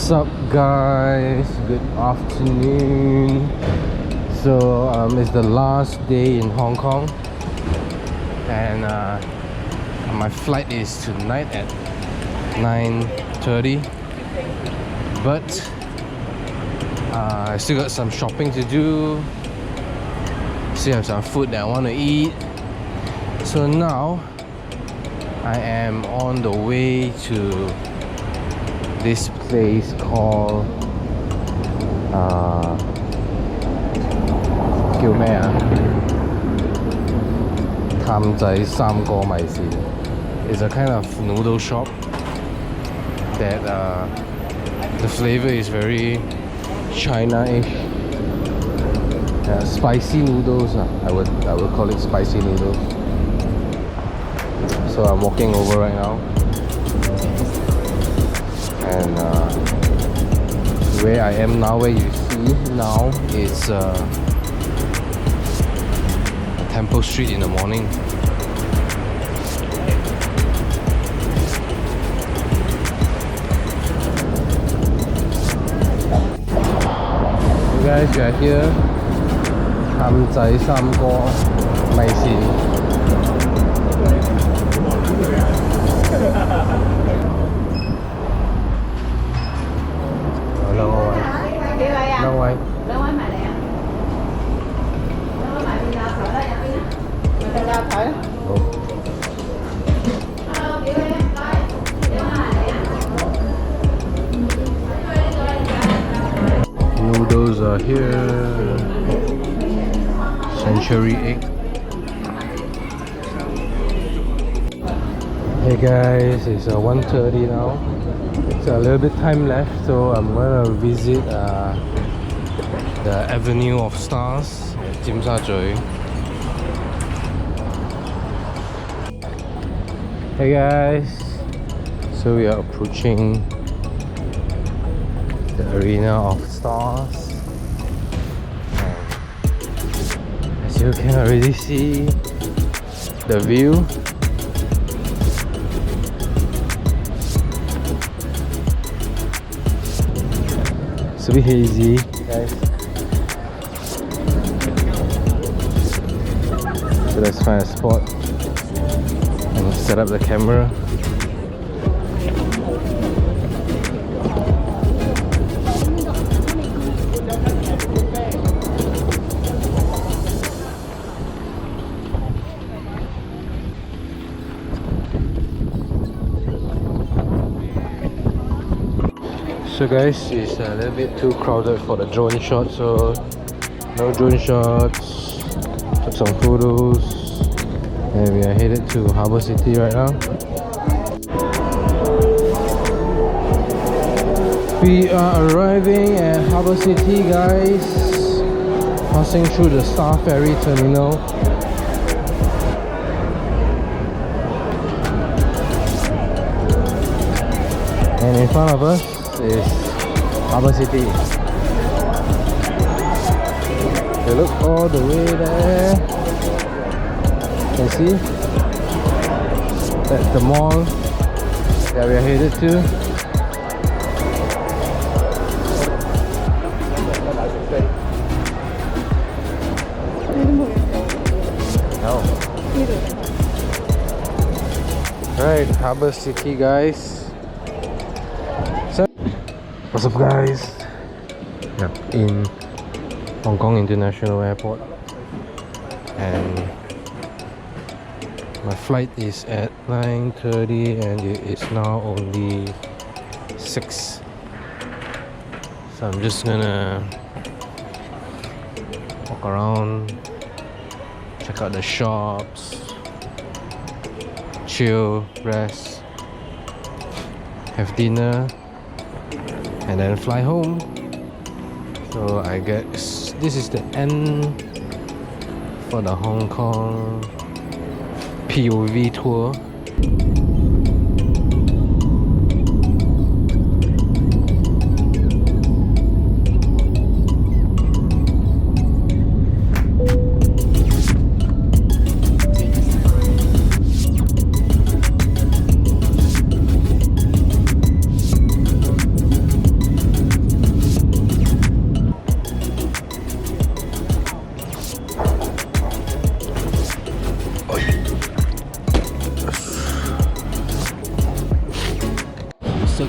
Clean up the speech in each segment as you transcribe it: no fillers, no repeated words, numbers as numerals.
What's up guys, good afternoon. So it's the last day in Hong Kong, and my flight is tonight at 9:30, but I still got some shopping to do, still have some food that I want to eat. So now I am on the way to this place called Tam Zai Sam Go Mai Si. It's a kind of noodle shop that the flavor is very China-ish. Spicy noodles, I would call it spicy noodles. So I'm walking over right now, and where I am now, where you see now, is Temple Street in the morning. You guys, you are here, Tam Zai Sam Go Mai Si. Noodles are here. Century egg. Hey guys, it's 1:30 now. It's a little bit time left, so I'm gonna visit the Avenue of Stars at Tsui. Hey guys, so we are approaching the Arena of Stars, and as you can already see the view. It's a bit hazy, guys. So let's find a spot and set up the camera. So guys, it's a little bit too crowded for the drone shot, so no drone shots. Took some photos, and we are headed to Horbor City right now. We are arriving at Horbor City, guys, passing through the Star Ferry Terminal. And in front of us is Horbor City. You look all the way there. You can see that's the mall that we are headed to. Right, Horbor City, guys. What's up guys? In Hong Kong International Airport, and my flight is at 9:30 and it is now only 6. So I'm just gonna walk around, check out the shops, chill, rest, have dinner, and then fly home. So I guess this is the end for the Hong Kong POV tour.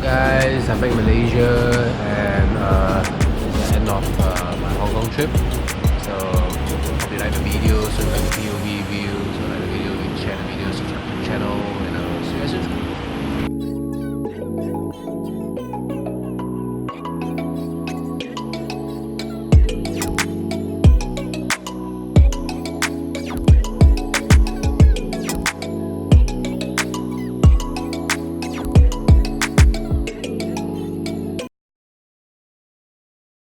guys, I'm back in Malaysia and the end of my Hong Kong trip. So hope you like the video, so like the POV views, so like the video, you share the video, subscribe to the channel.